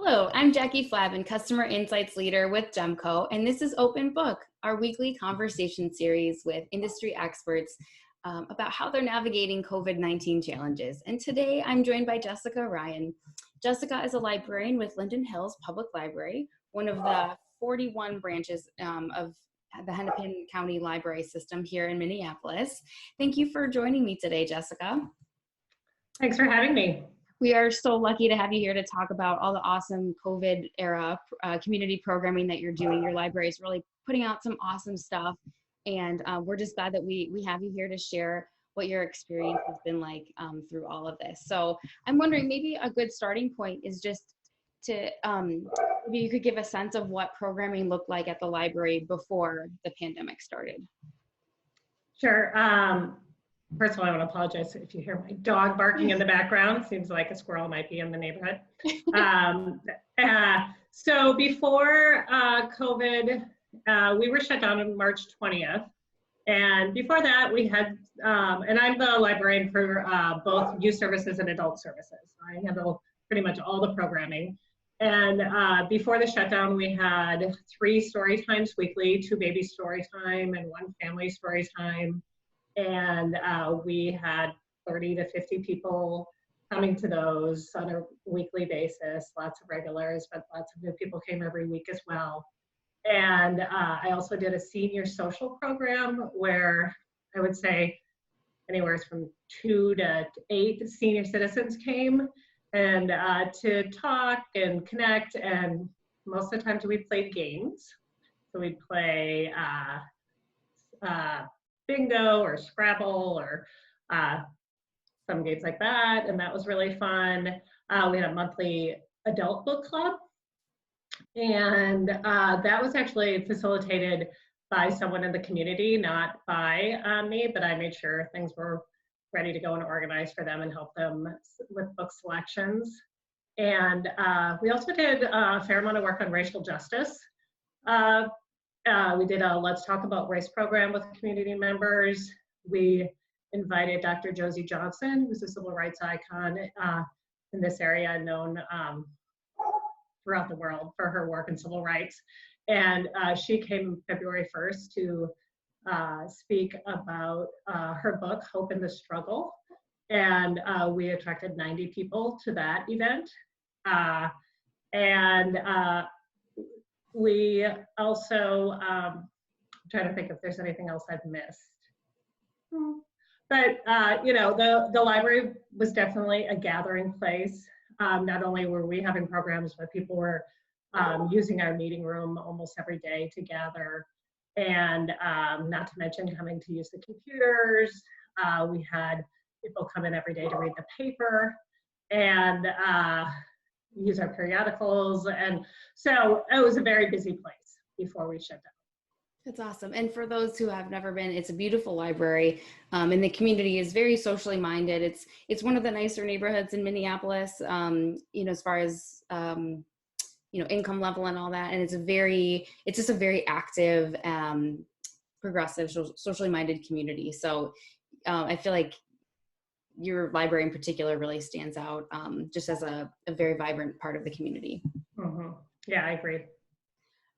Hello, I'm Jackie Flavin, Customer Insights Leader with Demco, and this is Open Book, our weekly conversation series with industry experts about how they're navigating COVID-19 challenges. And today I'm joined by Jessica Ryan. Jessica is a librarian with Linden Hills Public Library, one of the 41 branches of the Hennepin County library system here in Minneapolis. Thank you for joining me today, Jessica. Thanks for having me. We are so lucky to have you here to talk about all the awesome COVID era community programming that you're doing. Your library is really putting out some awesome stuff. And we're just glad that we have you here to share what your experience has been like through all of this. So I'm wondering, maybe a good starting point is just to, maybe you could give a sense of what programming looked like at the library before the pandemic started. Sure. First of all, I want to apologize if you hear my dog barking in the background. Seems like a squirrel might be in the neighborhood. So before COVID, we were shut down on March 20th. And before that, we had, and I'm the librarian for both youth services and adult services. I handle pretty much all the programming. And before the shutdown, we had 3 story times weekly, 2 baby story time and 1 family story time. And we had 30 to 50 people coming to those on a weekly basis, lots of regulars, but lots of new people came every week as well. And I also did a senior social program where I would say anywhere from 2 to 8 senior citizens came and to talk and connect. And most of the times we played games. So we'd play bingo or Scrabble or some games like that, and that was really fun. We had a monthly adult book club, and that was actually facilitated by someone in the community, not by me, but I made sure things were ready to go and organized for them and help them with book selections. And we also did a fair amount of work on racial justice. We did a Let's Talk About Race program with community members. We invited Dr. Josie Johnson, who's a civil rights icon in this area, known throughout the world for her work in civil rights. And she came February 1st to speak about her book, Hope in the Struggle. And we attracted 90 people to that event. We also, I'm trying to think if there's anything else I've missed. But, you know, the library was definitely a gathering place. Not only were we having programs, but people were using our meeting room almost every day to gather. And not to mention coming to use the computers. We had people come in every day to read the paper and use our periodicals. And so it was a very busy place before we shut down. That's awesome. And for those who have never been, it's a beautiful library, and the community is very socially minded. It's one of the nicer neighborhoods in Minneapolis, you know, as far as, you know, income level and all that. And it's just a very active, progressive, socially minded community. So I feel like your library in particular really stands out just as a very vibrant part of the community. Mm-hmm. Yeah, I agree.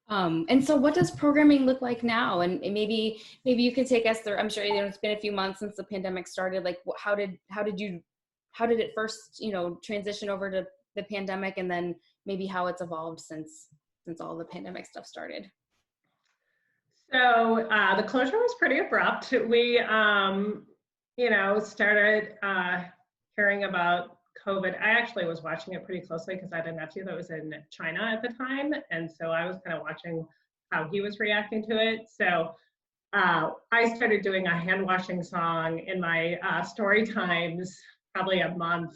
And so what does programming look like now? And maybe you could take us through, I'm sure, you know, it's been a few months since the pandemic started. Like how did it first, you know, transition over to the pandemic, and then maybe how it's evolved since all the pandemic stuff started? So the closure was pretty abrupt. We, you know, started hearing about COVID. I actually was watching it pretty closely because I had a nephew that was in China at the time. And so I was kind of watching how he was reacting to it. So I started doing a hand washing song in my story times, probably a month,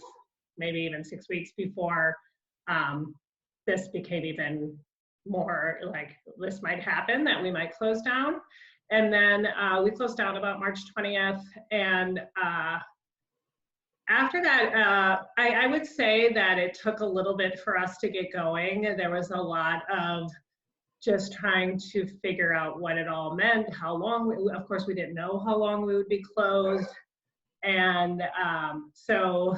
maybe even 6 weeks before this became even more like this might happen, that we might close down. And then we closed down about March 20th. And after that, I would say that it took a little bit for us to get going. There was a lot of just trying to figure out what it all meant, how long, of course we didn't know how long we would be closed. And so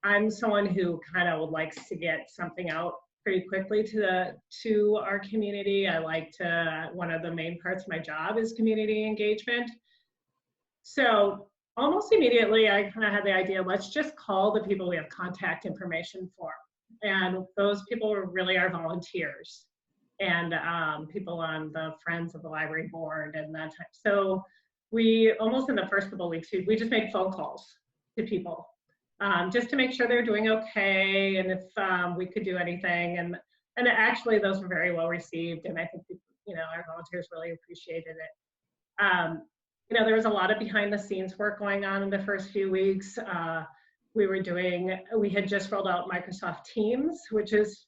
I'm someone who kind of likes to get something out pretty quickly to our community. I like to, one of the main parts of my job is community engagement. So almost immediately, I kind of had the idea, let's just call the people we have contact information for. And those people were really our volunteers and people on the Friends of the Library board and that type. So we, almost in the first couple of weeks, we just made phone calls to people just to make sure they're doing okay and if we could do anything. And actually those were very well received. And I think, you know, our volunteers really appreciated it. You know, there was a lot of behind the scenes work going on in the first few weeks. We had just rolled out Microsoft Teams, which is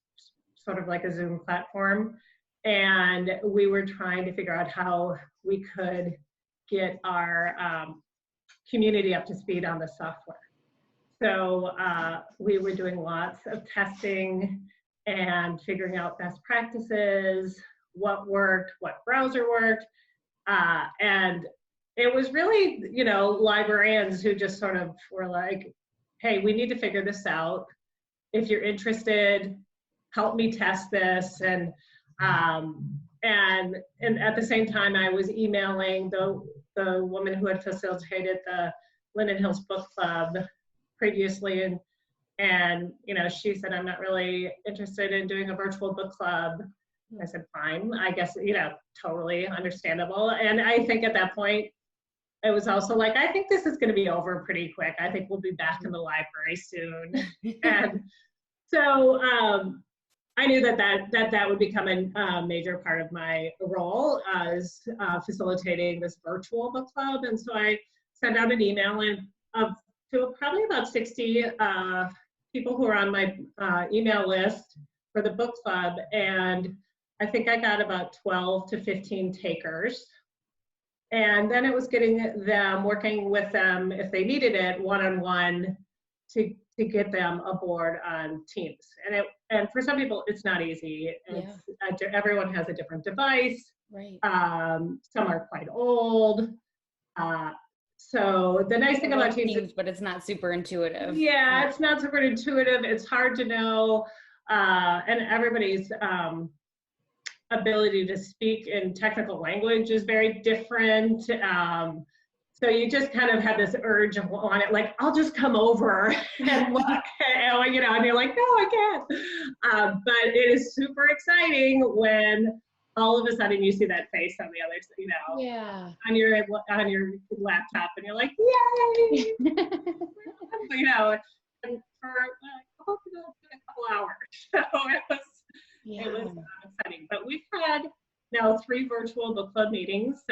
sort of like a Zoom platform. And we were trying to figure out how we could get our community up to speed on the software. So we were doing lots of testing and figuring out best practices, what worked, what browser worked. And it was really, you know, librarians who just sort of were like, hey, we need to figure this out. If you're interested, help me test this. And at the same time, I was emailing the woman who had facilitated the Linden Hills Book Club previously, and you know, she said, I'm not really interested in doing a virtual book club. I said, fine, I guess, you know, totally understandable. And I think at that point, it was also like, I think this is going to be over pretty quick. I think we'll be back in the library soon. And so I knew that would become a major part of my role as facilitating this virtual book club. And so I sent out an email to probably about 60 people who are on my email list for the book club. And I think I got about 12 to 15 takers. And then it was getting them, working with them if they needed it, one-on-one to get them aboard on Teams. And for some people, it's not easy. Everyone has a different device. Right. Some are quite old. So the nice thing about Teams, but it's not super intuitive. Yeah, it's not super intuitive. It's hard to know, and everybody's ability to speak in technical language is very different. So you just kind of have this urge of wanting, like, I'll just come over and look, you know, and you're like, no, I can't. But it is super exciting when all of a sudden you see that face on the other, you know, on your laptop, and you're like, yay! You know, and for a couple hours. So it was exciting. But we've had now 3 virtual book club meetings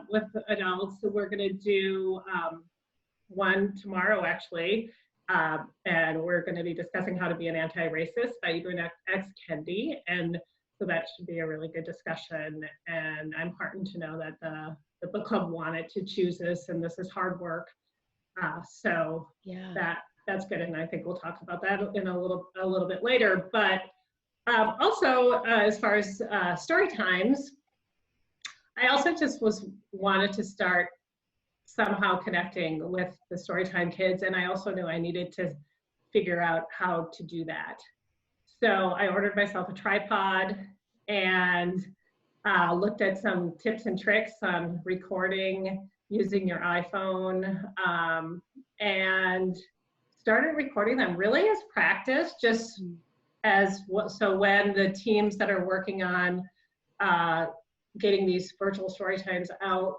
with adults. So we're going to do one tomorrow, actually, and we're going to be discussing how to be an anti-racist by Ibram X. Kendi. And so that should be a really good discussion. And I'm heartened to know that the book club wanted to choose this, and this is hard work. So that's good. And I think we'll talk about that in a little bit later. But also, as far as story times, I also just wanted to start somehow connecting with the Storytime kids, and I also knew I needed to figure out how to do that. So I ordered myself a tripod and looked at some tips and tricks on recording using your iPhone, and started recording them really as practice, just so when the teams that are working on getting these virtual story times out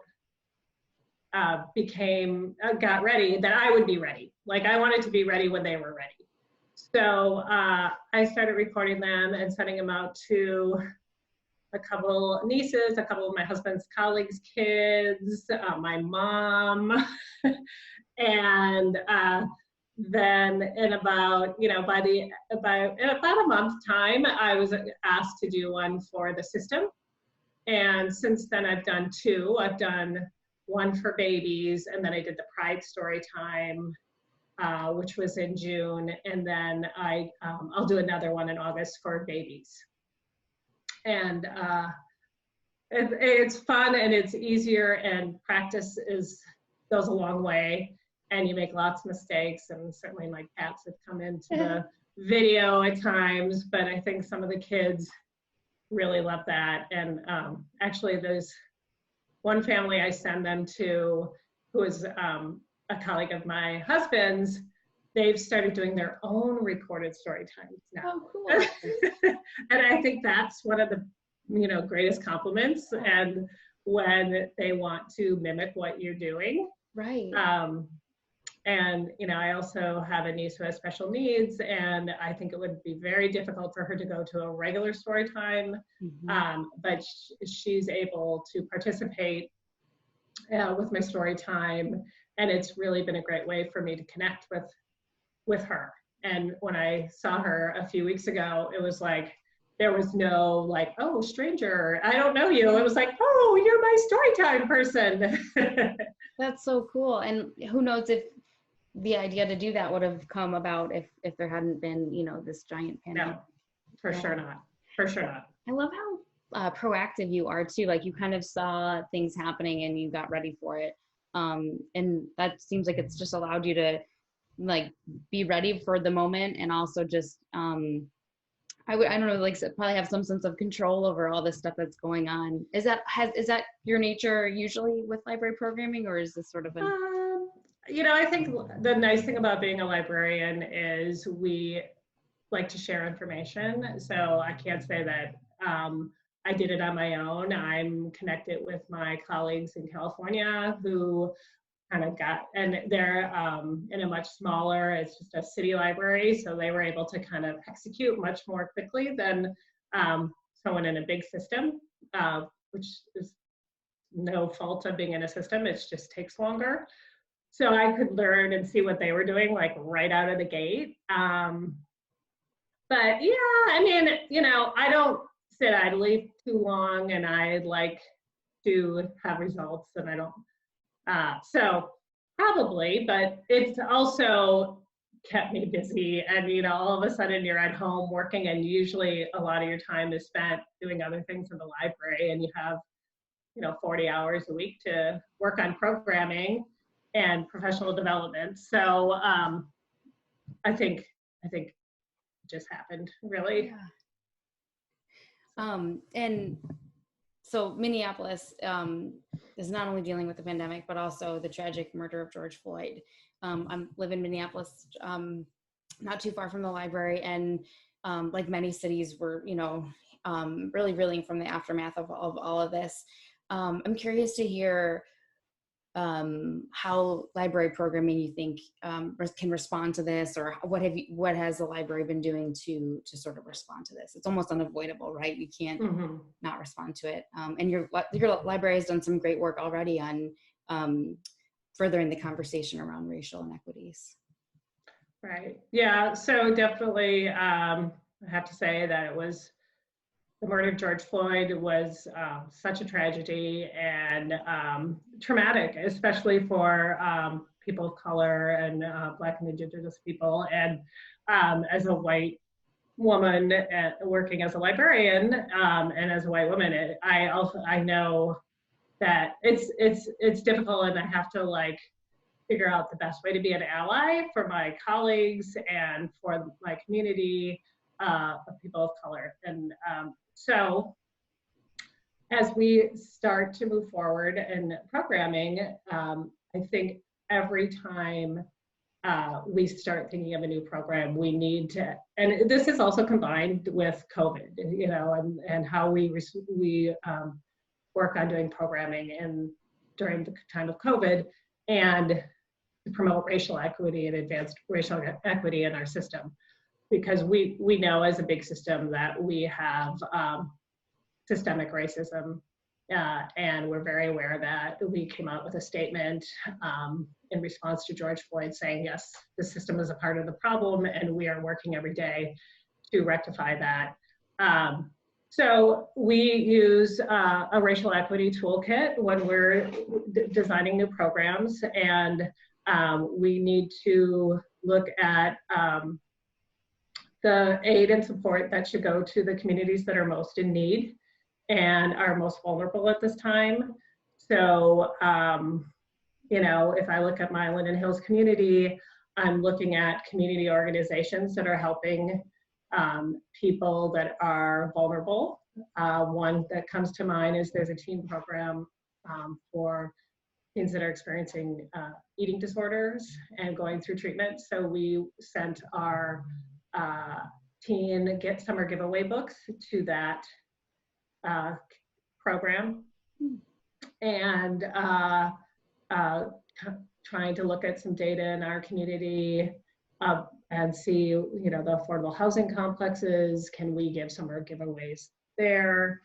got ready, that I would be ready. Like, I wanted to be ready when they were ready. So I started recording them and sending them out to a couple nieces, a couple of my husband's colleagues' kids, my mom, and then in about, you know, in about a month's time, I was asked to do one for the system. And since then I've done 2. I've done one for babies, and then I did the Pride story time, which was in June. And then I'll do another one in August for babies. And it's fun and it's easier, and practice goes a long way. and you make lots of mistakes, and certainly my cats have come into the video at times, but I think some of the kids really love that. And actually there's one family I send them to who is a colleague of my husband's. They've started doing their own recorded story times now. Oh, cool. And I think that's one of the, greatest compliments, and when they want to mimic what you're doing. Right. And, I also have a niece who has special needs, and I think it would be very difficult for her to go to a regular story time, but she's able to participate with my story time, and it's really been a great way for me to connect with her. And when I saw her a few weeks ago, it was like, there was no like, oh, stranger, I don't know you. It was like, oh, you're my story time person. That's so cool. And who knows if the idea to do that would have come about if there hadn't been, this giant pandemic. No, for sure not. For sure not. I love how proactive you are too. Like you kind of saw things happening and you got ready for it. And that seems like it's just allowed you to like be ready for the moment, and also just I don't know, like probably have some sense of control over all this stuff that's going on. Is that your nature usually with library programming, or is this sort of I think the nice thing about being a librarian is we like to share information. So I can't say that I did it on my own. I'm connected with my colleagues in California who kind of and they're in a much smaller, it's just a city library. So they were able to kind of execute much more quickly than someone in a big system, which is no fault of being in a system. It just takes longer. So I could learn and see what they were doing like right out of the gate. But yeah, I mean, I don't sit idly too long, and I like to have results, and I don't, so probably, but it's also kept me busy, and all of a sudden you're at home working, and usually a lot of your time is spent doing other things in the library, and you have 40 hours a week to work on programming and professional development. So I think it just happened, really. Yeah. And so Minneapolis is not only dealing with the pandemic, but also the tragic murder of George Floyd. I live in Minneapolis, not too far from the library, and like many cities, we're really reeling from the aftermath of all of this. I'm curious to hear how library programming you think can respond to this, or what has the library been doing to sort of respond to this? It's almost unavoidable, right? You can't not respond to it. And your library has done some great work already on furthering the conversation around racial inequities. Right. Yeah. So definitely, I have to say that the murder of George Floyd was such a tragedy and traumatic, especially for people of color and Black and Indigenous people. And as a white woman working as a librarian and as a white woman, I know that it's difficult, and I have to like figure out the best way to be an ally for my colleagues and for my community of people of color. And so as we start to move forward in programming, I think every time we start thinking of a new program, we need to, and this is also combined with COVID, and how we work on doing programming during the time of COVID, and to promote racial equity and advance racial equity in our system. Because we know as a big system that we have systemic racism, and we're very aware of that. We came out with a statement in response to George Floyd saying, yes, the system is a part of the problem, and we are working every day to rectify that. So we use a racial equity toolkit when we're designing new programs, and we need to look at the aid and support that should go to the communities that are most in need and are most vulnerable at this time. So you know, if I look at my Linden Hills community, I'm looking at community organizations that are helping people that are vulnerable. One that comes to mind is there's a teen program for teens that are experiencing eating disorders and going through treatment. So we sent our teen summer giveaway books to that program, and trying to look at some data in our community and see, you know, the affordable housing complexes. Can we give summer giveaways there?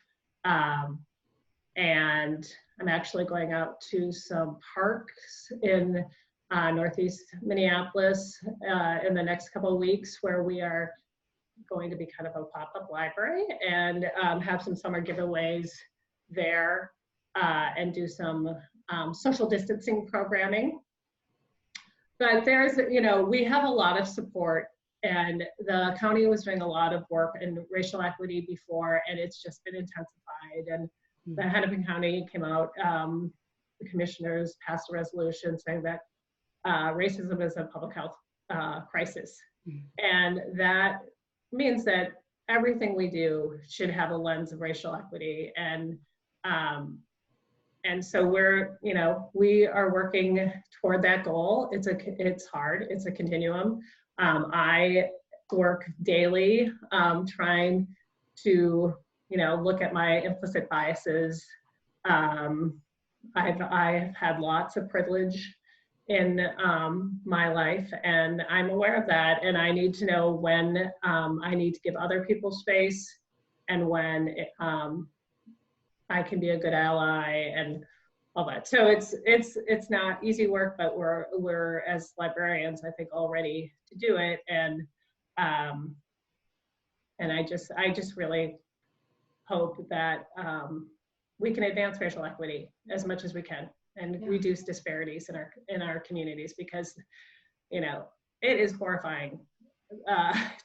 And I'm actually going out to some parks in Northeast Minneapolis in the next couple of weeks, where we are going to be kind of a pop-up library and have some summer giveaways there and do some social distancing programming. But there's, you know, we have a lot of support, and the county was doing a lot of work in racial equity before, and it's just been intensified. And the Hennepin County came out, the commissioners passed a resolution saying that racism is a public health crisis. And that means that everything we do should have a lens of racial equity. And so we're, you know, we are working toward that goal. It's hard, it's a continuum. I work daily trying to, you know, look at my implicit biases. I've had lots of privilege in my life, and I'm aware of that, and I need to know when I need to give other people space, and when I can be a good ally and all that. So it's not easy work, but we're as librarians, I think, all ready to do it. And I just really hope that we can advance racial equity as much as we can and reduce disparities in our communities, because, you know, it is horrifying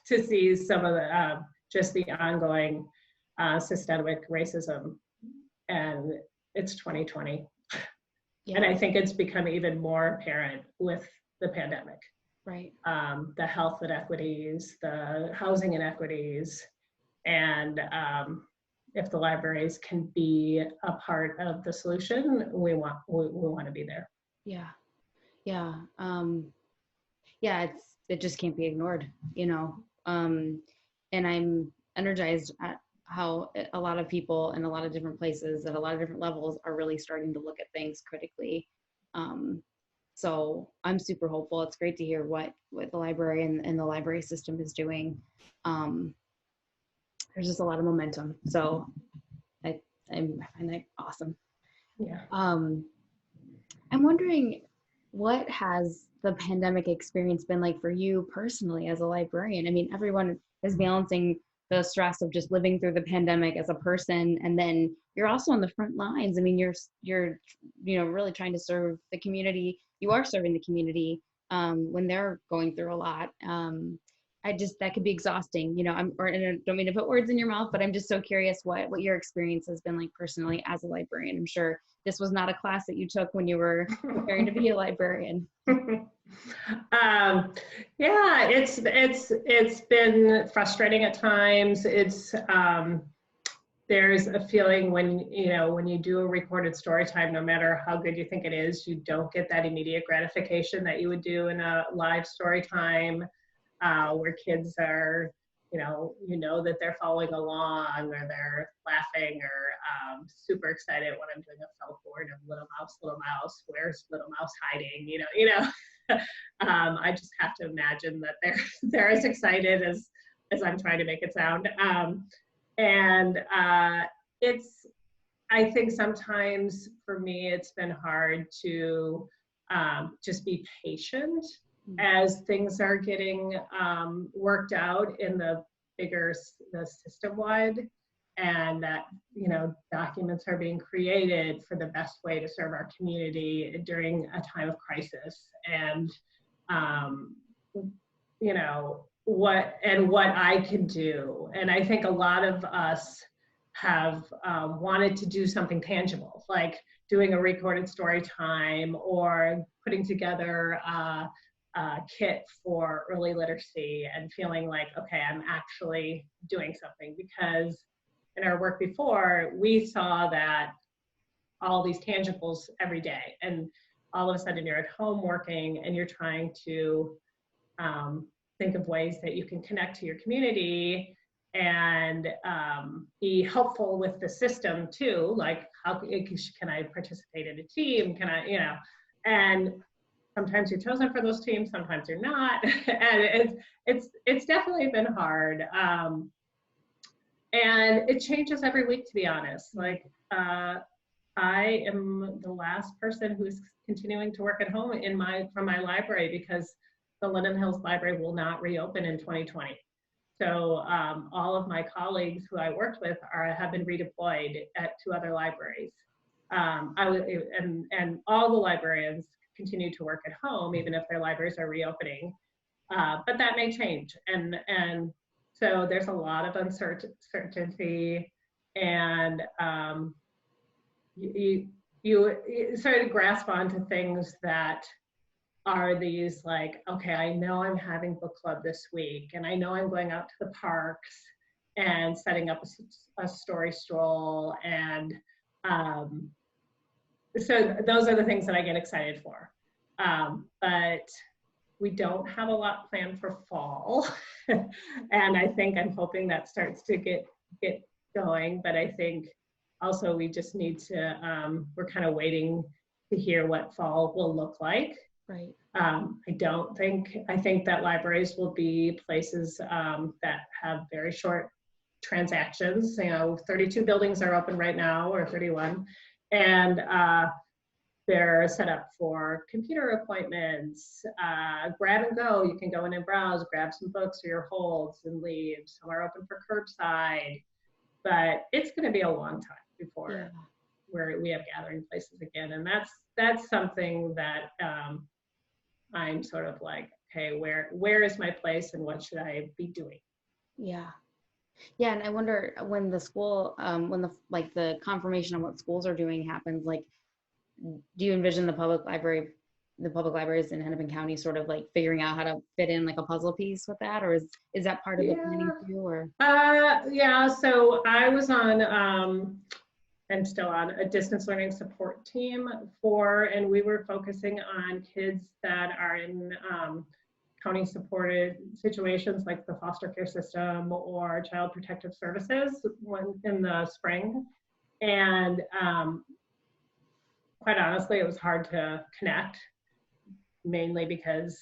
to see some of the just the ongoing systemic racism, and it's 2020. Yeah. And I think it's become even more apparent with the pandemic. Right. The health inequities, the housing inequities, and if the libraries can be a part of the solution, we want to be there. Yeah. Yeah. Yeah, it just can't be ignored, you know. And I'm energized at how a lot of people in a lot of different places at a lot of different levels are really starting to look at things critically. So I'm super hopeful. It's great to hear what the library and the library system is doing. There's just a lot of momentum. So I find that awesome. Yeah. I'm wondering, what has the pandemic experience been like for you personally as a librarian? I mean, everyone is balancing the stress of just living through the pandemic as a person, and then you're also on the front lines. I mean, you're you know, really trying to serve the community. You are serving the community when they're going through a lot. That could be exhausting, you know. I don't mean to put words in your mouth, but I'm just so curious what your experience has been like personally as a librarian. I'm sure this was not a class that you took when you were preparing to be a librarian. Yeah, it's been frustrating at times. There's a feeling when you do a recorded story time, no matter how good you think it is, you don't get that immediate gratification that you would do in a live story time, where kids are, you know that they're following along, or they're laughing, or super excited when I'm doing a felt board of little mouse, where's little mouse hiding, you know. I just have to imagine that they're as excited as I'm trying to make it sound. I think sometimes for me, it's been hard to just be patient as things are getting worked out in the system-wide, and that, you know, documents are being created for the best way to serve our community during a time of crisis. And you know, what I can do. And I think a lot of us have wanted to do something tangible, like doing a recorded story time or putting together a kit for early literacy and feeling like, okay, I'm actually doing something. Because in our work before, we saw that all these tangibles every day, and all of a sudden you're at home working and you're trying to think of ways that you can connect to your community and be helpful with the system too. Like, how can I participate in a team? Can I, and sometimes you're chosen for those teams, sometimes you're not. And it's definitely been hard. And it changes every week, to be honest. Like, I am the last person who's continuing to work at home from my library, because the Linden Hills Library will not reopen in 2020. So all of my colleagues who I worked with have been redeployed to other libraries. And all the librarians continue to work at home, even if their libraries are reopening. But that may change. And so there's a lot of uncertainty, and you sort of grasp onto things that are these, like, okay, I know I'm having book club this week, and I know I'm going out to the parks and setting up a story stroll. And so those are the things that I get excited for. But we don't have a lot planned for fall. And I'm hoping that starts to get going. But I think also we just need to, we're kind of waiting to hear what fall will look like. Right. I think that libraries will be places that have very short transactions. 32 buildings are open right now, or 31. And they're set up for computer appointments, grab and go. You can go in and browse, grab some books for your holds and leave. Some are open for curbside, but it's going to be a long time before we have gathering places again. And that's something that I'm sort of like, okay, where is my place and what should I be doing? Yeah. Yeah, and I wonder when the school, when the confirmation on what schools are doing happens, like, do you envision the public libraries in Hennepin County sort of like figuring out how to fit in like a puzzle piece with that, or is that part of the planning too? Or so I was on and still on a distance learning support team and we were focusing on kids that are in county supported situations like the foster care system or child protective services in the spring. And quite honestly, it was hard to connect, mainly because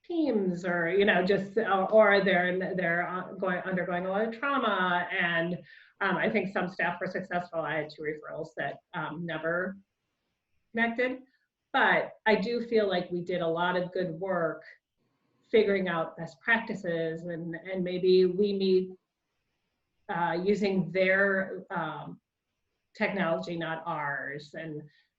teams or they're undergoing a lot of trauma. And I think some staff were successful. I had 2 referrals that never connected, but I do feel like we did a lot of good work figuring out best practices, and maybe we meet using their technology, not ours,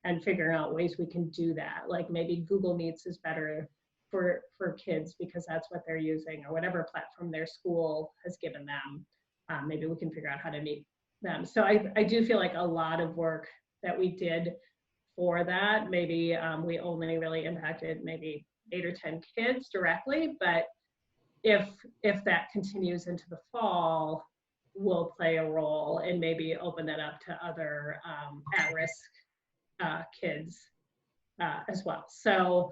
and figuring out ways we can do that. Like maybe Google Meets is better for kids because that's what they're using, or whatever platform their school has given them. Maybe we can figure out how to meet them. So I do feel like a lot of work that we did for that, maybe we only really impacted maybe 8 or 10 kids directly, but if that continues into the fall, we'll play a role and maybe open that up to other at-risk kids as well. So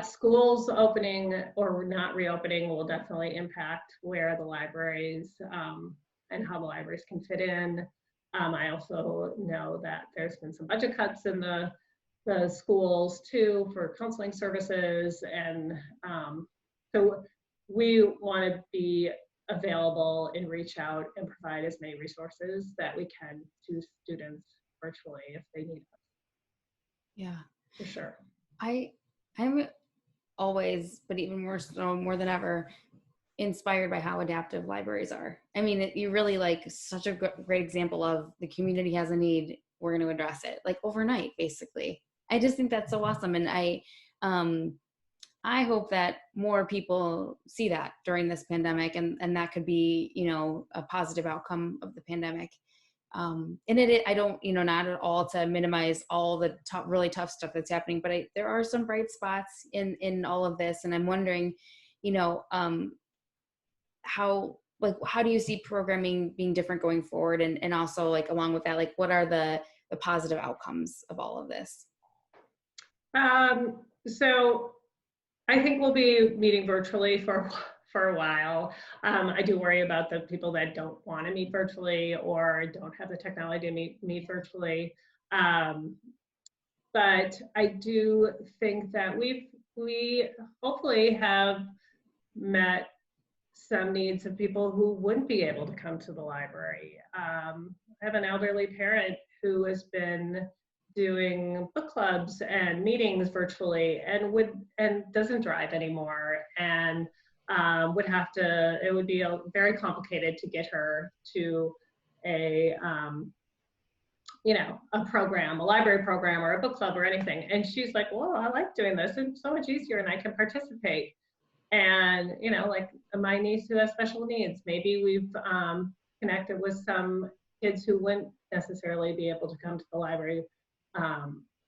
schools opening or not reopening will definitely impact where the libraries and how the libraries can fit in. I also know that there's been some budget cuts in the schools too for counseling services, and so we want to be available and reach out and provide as many resources that we can to students virtually if they need us. Yeah, for sure. I'm always, but even more so, more than ever, inspired by how adaptive libraries are. I mean, you really like such a great example of the community has a need, we're going to address it like overnight, basically. I just think that's so awesome. And I hope that more people see that during this pandemic, and that could be, a positive outcome of the pandemic. And I don't, not at all to minimize all the really tough stuff that's happening, but there are some bright spots in all of this. And I'm wondering, how do you see programming being different going forward? And also, like, along with that, like, what are the positive outcomes of all of this? So I think we'll be meeting virtually for a while. I do worry about the people that don't want to meet virtually or don't have the technology to meet virtually. But I do think that we hopefully have met some needs of people who wouldn't be able to come to the library. I have an elderly parent who has been doing book clubs and meetings virtually and doesn't drive anymore, and it would be very complicated to get her to a program, a library program or a book club or anything. And she's like, well, I like doing this. It's so much easier and I can participate. And, like my niece who has special needs, maybe we've connected with some kids who wouldn't necessarily be able to come to the library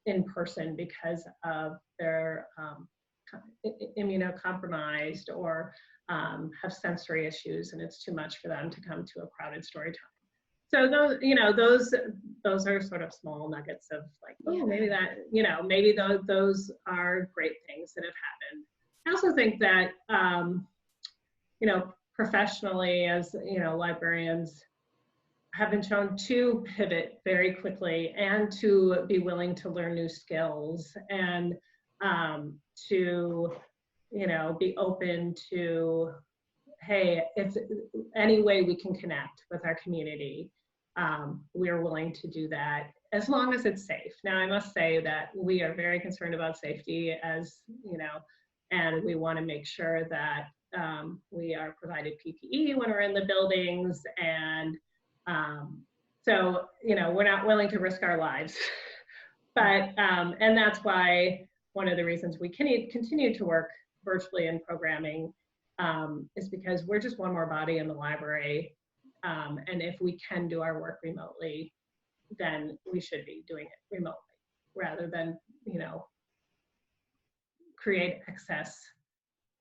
in person because of their immunocompromised or have sensory issues, and it's too much for them to come to a crowded story time. So those are sort of small nuggets of like, oh, maybe that, maybe those are great things that have happened. I also think that, professionally, as, librarians have been shown to pivot very quickly and to be willing to learn new skills and to, be open to, hey, if any way we can connect with our community, we're willing to do that as long as it's safe. Now, I must say that we are very concerned about safety, as and we want to make sure that we are provided PPE when we're in the buildings, and so we're not willing to risk our lives. But and that's why one of the reasons we continue to work virtually in programming is because we're just one more body in the library, and if we can do our work remotely, then we should be doing it remotely rather than create excess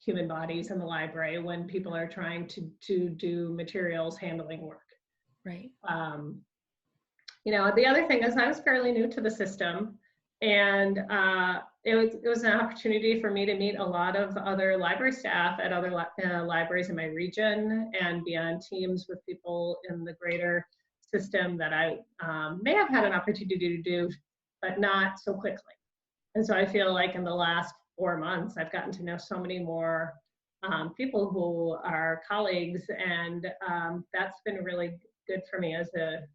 human bodies in the library when people are trying to do materials handling work. Right. The other thing is I was fairly new to the system, and it was an opportunity for me to meet a lot of other library staff at other libraries in my region and be on teams with people in the greater system that I may have had an opportunity to do, but not so quickly. And so I feel like in the last 4 months, I've gotten to know so many more people who are colleagues, and that's been really good for me as a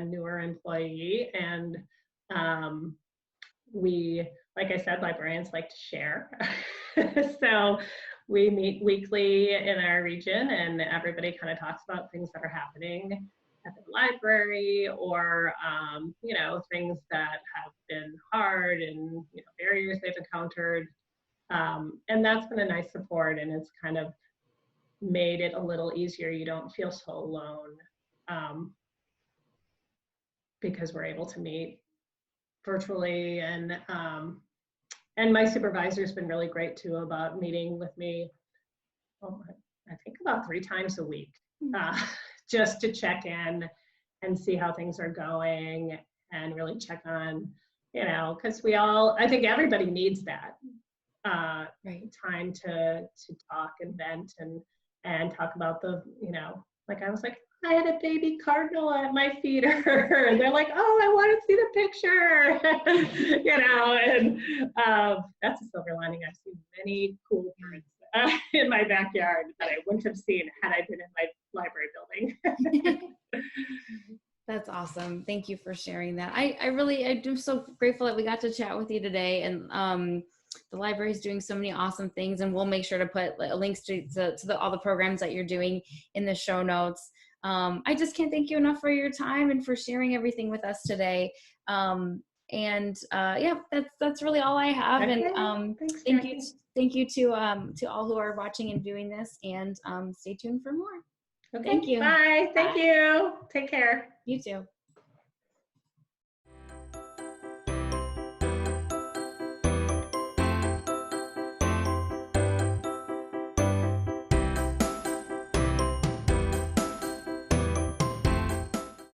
newer employee. And we, like I said, librarians like to share. So we meet weekly in our region, and everybody kind of talks about things that are happening at the library, or things that have been hard and barriers they've encountered. And that's been a nice support, and it's kind of made it a little easier. You don't feel so alone because we're able to meet virtually, and my supervisor's been really great too about meeting with me. I think about 3 times a week, just to check in and see how things are going, and really check on, because I think everybody needs that. Right. Time to talk and vent and talk about the, like I was like, I had a baby cardinal at my feeder, and they're like, oh, I want to see the picture, and that's a silver lining. I've seen many cool birds in my backyard that I wouldn't have seen had I been in my library building. That's awesome. Thank you for sharing that. I'm so grateful that we got to chat with you today, and the library is doing so many awesome things, and we'll make sure to put links to all the programs that you're doing in the show notes. I just can't thank you enough for your time and for sharing everything with us today. Yeah, that's really all I have. Okay. And thank you to all who are watching and viewing this, and stay tuned for more. Okay. Thank you. Bye. Thank you. Take care. You too.